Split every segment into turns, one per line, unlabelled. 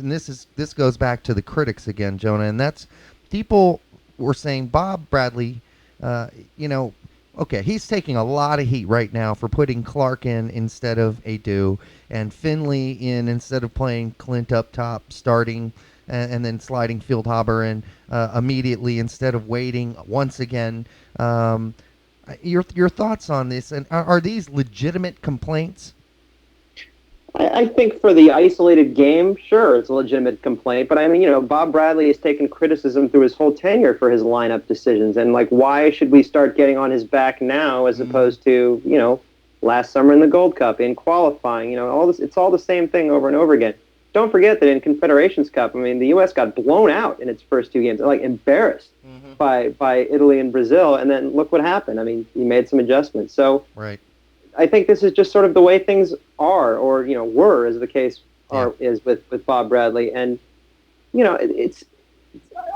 and this goes back to the critics again, Jonah, and that's people were saying Bob Bradley, uh, you know, okay, he's taking a lot of heat right now for putting Clark in instead of Adu and Finley in instead of playing Clint up top, starting and then sliding Fieldhaber in immediately instead of waiting once again. Um, your thoughts on this, and are these legitimate complaints?
I think for the isolated game, sure, it's a legitimate complaint. But I mean, Bob Bradley has taken criticism through his whole tenure for his lineup decisions. And, like, why should we start getting on his back now as opposed to, last summer in the Gold Cup, in qualifying? All this, it's all the same thing over and over again. Don't forget that in Confederations Cup, I mean, the U.S. got blown out in its first two games, like embarrassed by Italy and Brazil. And then look what happened. I mean, he made some adjustments. So
Right.
I think this is just sort of the way things are, or were, as the case is with Bob Bradley, and it's.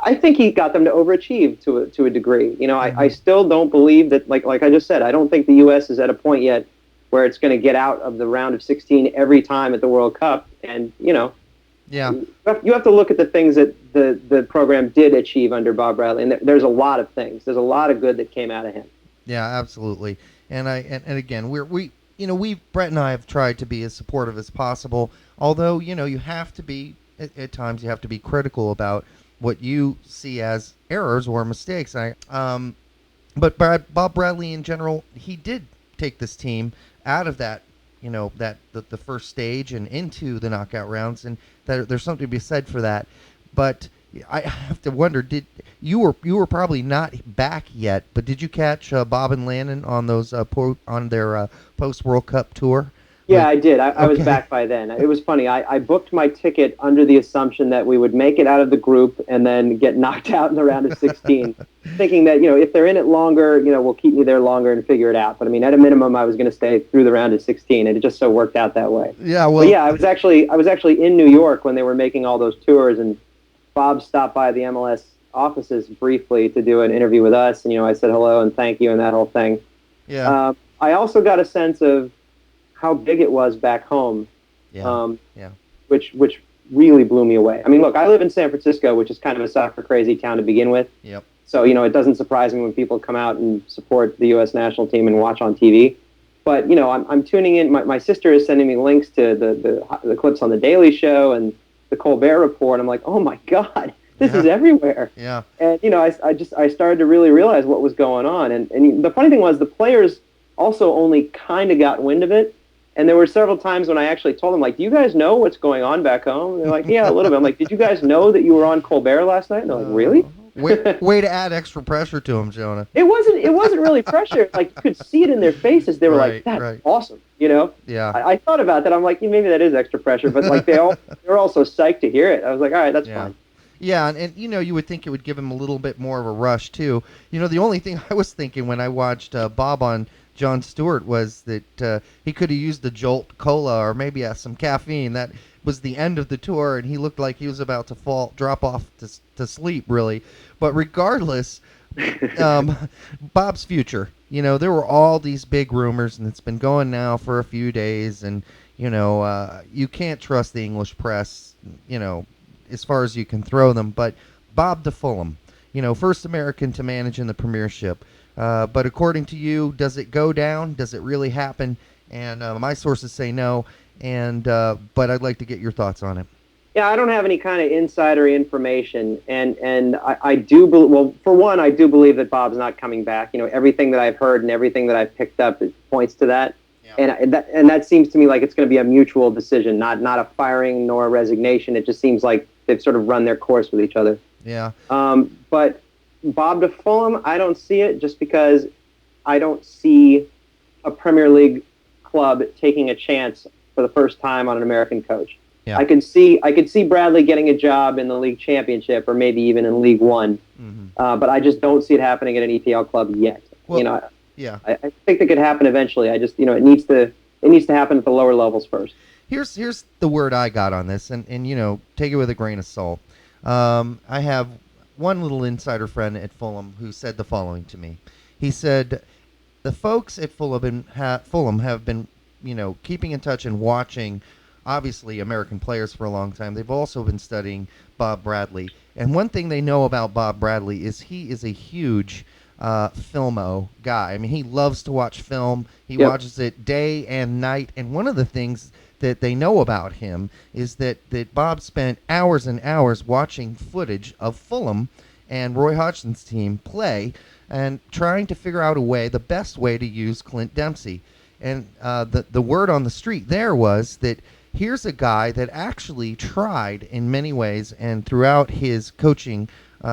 I think he got them to overachieve to a degree. I still don't believe that, like I just said, I don't think the U.S. is at a point yet where it's going to get out of the round of 16 every time at the World Cup, and
Yeah.
you have to look at the things that the program did achieve under Bob Bradley, and there's a lot of things. There's a lot of good that came out of him.
Yeah, absolutely. And again, we Brett and I have tried to be as supportive as possible. Although you have to be at times you have to be critical about what you see as errors or mistakes. But Bob Bradley in general, he did take this team out of that the first stage and into the knockout rounds, and there's something to be said for that. But I have to wonder, did you were probably not back yet, but did you catch Bob and Landon on those on their post World Cup tour?
Yeah, I did. I was back by then. It was funny. I booked my ticket under the assumption that we would make it out of the group and then get knocked out in the round of 16, thinking that, if they're in it longer, we'll keep me there longer and figure it out. But I mean, at a minimum, I was going to stay through the round of 16, and it just so worked out that way.
Yeah, well,
but yeah, I was actually in New York when they were making all those tours, and Bob stopped by the MLS offices briefly to do an interview with us, and I said hello and thank you and that whole thing.
Yeah.
I also got a sense of how big it was back home, which really blew me away. I mean, look, I live in San Francisco, which is kind of a soccer-crazy town to begin with.
Yep.
So, it doesn't surprise me when people come out and support the U.S. national team and watch on TV. But, I'm tuning in. My sister is sending me links to the clips on The Daily Show and the Colbert Report. I'm like, oh, my God, this is everywhere.
Yeah.
And, I started to really realize what was going on. And the funny thing was the players also only kind of got wind of it. And there were several times when I actually told them, like, do you guys know what's going on back home? And they're like, yeah, a little bit. I'm like, did you guys know that you were on Colbert last night? And they're like, really?
Way to add extra pressure to them, Jonah.
It wasn't really pressure. Like, you could see it in their faces. They were like, that's awesome,
Yeah.
I thought about that. I'm like, maybe that is extra pressure. But, like, they're all so psyched to hear it. I was like, all right, that's fine.
Yeah, and you would think it would give him a little bit more of a rush, too. The only thing I was thinking when I watched Bob on Jon Stewart was that he could have used the Jolt Cola or maybe some caffeine. That was the end of the tour, and he looked like he was about to drop off to sleep, really. But regardless, Bob's future. There were all these big rumors, and it's been going now for a few days, and you can't trust the English press, as far as you can throw them. But Bob to Fulham, first American to manage in the Premiership. But according to you, does it go down? Does it really happen? And my sources say no. And but I'd like to get your thoughts on it.
Yeah, I don't have any kind of insider information, and I do for one, I do believe that Bob's not coming back. Everything that I've heard and everything that I've picked up points to that. Yeah. And that seems to me like it's going to be a mutual decision, not a firing nor a resignation. It just seems like they've sort of run their course with each other.
Yeah.
But Bob to Fulham, I don't see it, just because I don't see a Premier League club taking a chance for the first time on an American coach. Yeah. I could see Bradley getting a job in the league championship or maybe even in League One, but I just don't see it happening at an EPL club yet.
Well,
I think it could happen eventually. I just it needs to happen at the lower levels first.
Here's the word I got on this, and take it with a grain of salt. I have one little insider friend at Fulham who said the following to me. He said, the folks at Fulham have been, keeping in touch and watching obviously American players for a long time. They've also been studying Bob Bradley. And one thing they know about Bob Bradley is he is a huge filmo guy. I mean, he loves to watch film. He watches it day and night. And one of the things that they know about him is that Bob spent hours and hours watching footage of Fulham and Roy Hodgson's team play and trying to figure out the best way to use Clint Dempsey. And the word on the street there was that here's a guy that actually tried in many ways and throughout his coaching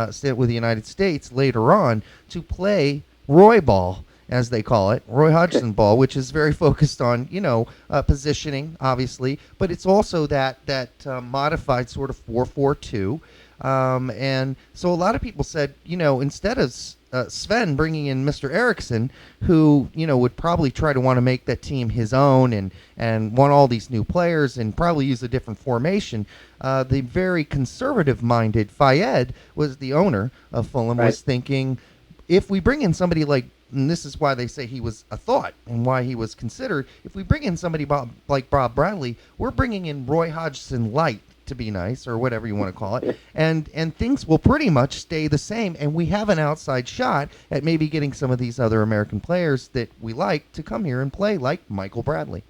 stint with the United States later on to play Roy ball, as they call it, Roy Hodgson ball, which is very focused on, positioning, obviously, but it's also that modified sort of 4-4-2. And so a lot of people said, instead of Sven bringing in Mr. Eriksson, who, would probably try to want to make that team his own and want all these new players and probably use a different formation, the very conservative-minded Fayed was the owner of Fulham, was thinking, if we bring in somebody like, and this is why they say he was a thought and why he was considered, if we bring in somebody like Bob Bradley, we're bringing in Roy Hodgson light, to be nice, or whatever you want to call it, and things will pretty much stay the same, and we have an outside shot at maybe getting some of these other American players that we like to come here and play, like Michael Bradley.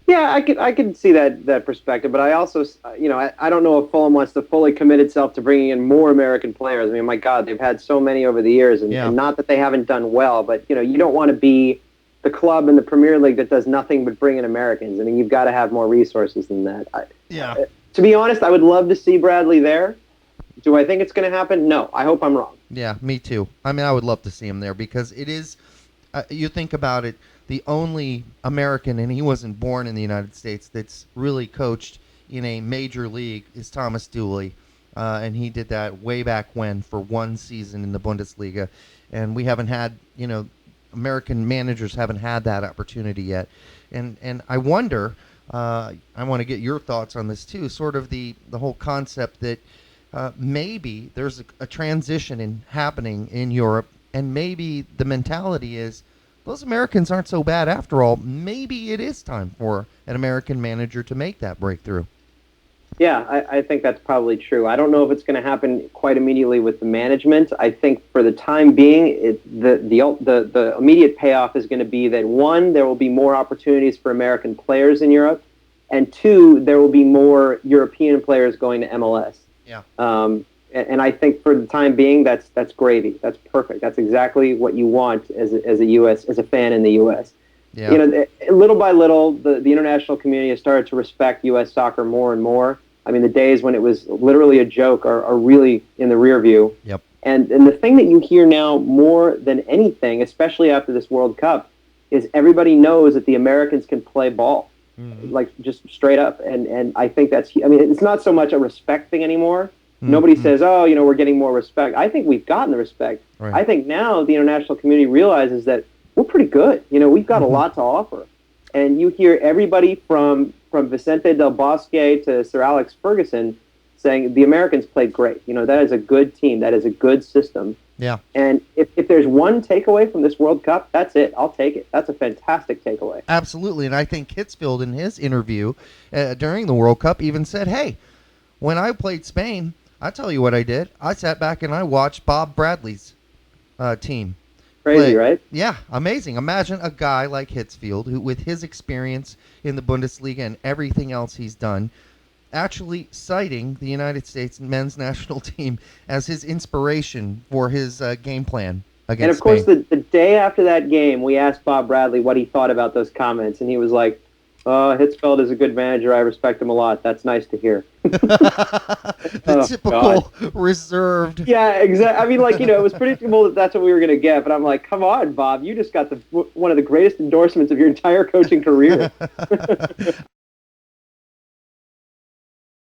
Yeah, I could see that perspective, but I also, I don't know if Fulham wants to fully commit itself to bringing in more American players. I mean, my God, they've had so many over the years, and not that they haven't done well, but, you don't want to be the club in the Premier League that does nothing but bring in Americans. I mean, you've got to have more resources than that. To be honest, I would love to see Bradley there. Do I think it's going to happen? No. I hope I'm wrong.
Yeah, me too. I mean, I would love to see him there because it is, you think about it, the only American, and he wasn't born in the United States, that's really coached in a major league is Thomas Dooley. And he did that way back when for one season in the Bundesliga. And we haven't had, American managers haven't had that opportunity yet. And I wonder, I want to get your thoughts on this too, sort of the whole concept that maybe there's a transition happening in Europe, and maybe the mentality is, those Americans aren't so bad after all. Maybe it is time for an American manager to make that breakthrough.
Yeah, I think that's probably true. I don't know if it's going to happen quite immediately with the management. I think for the time being, the immediate payoff is going to be that, one, there will be more opportunities for American players in Europe, and two, there will be more European players going to MLS.
Yeah.
And I think for the time being, that's gravy. That's perfect. That's exactly what you want as a fan in the U.S. Yeah. Little by little, the international community has started to respect U.S. soccer more and more. I mean, the days when it was literally a joke are really in the rear view.
Yep.
And the thing that you hear now more than anything, especially after this World Cup, is everybody knows that the Americans can play ball, like just straight up. And I think it's not so much a respect thing anymore. Nobody says, we're getting more respect. I think we've gotten the respect.
Right.
I think now the international community realizes that we're pretty good. We've got a lot to offer. And you hear everybody from Vicente Del Bosque to Sir Alex Ferguson saying the Americans played great. That is a good team. That is a good system.
Yeah.
And if there's one takeaway from this World Cup, that's it. I'll take it. That's a fantastic takeaway.
Absolutely. And I think Hitzfeld in his interview during the World Cup even said, hey, when I played Spain, I tell you what I did. I sat back and I watched Bob Bradley's team.
Crazy, right?
Yeah, amazing. Imagine a guy like Hitzfeld, who, with his experience in the Bundesliga and everything else he's done, actually citing the United States men's national team as his inspiration for his game plan against
And of course,
Spain.
the day after that game, we asked Bob Bradley what he thought about those comments, and he was like, Hitzfeld is a good manager. I respect him a lot. That's nice to hear.
The typical reserved.
Yeah, exactly. I mean, it was predictable that that's what we were going to get. But I'm like, come on, Bob. You just got one of the greatest endorsements of your entire coaching career.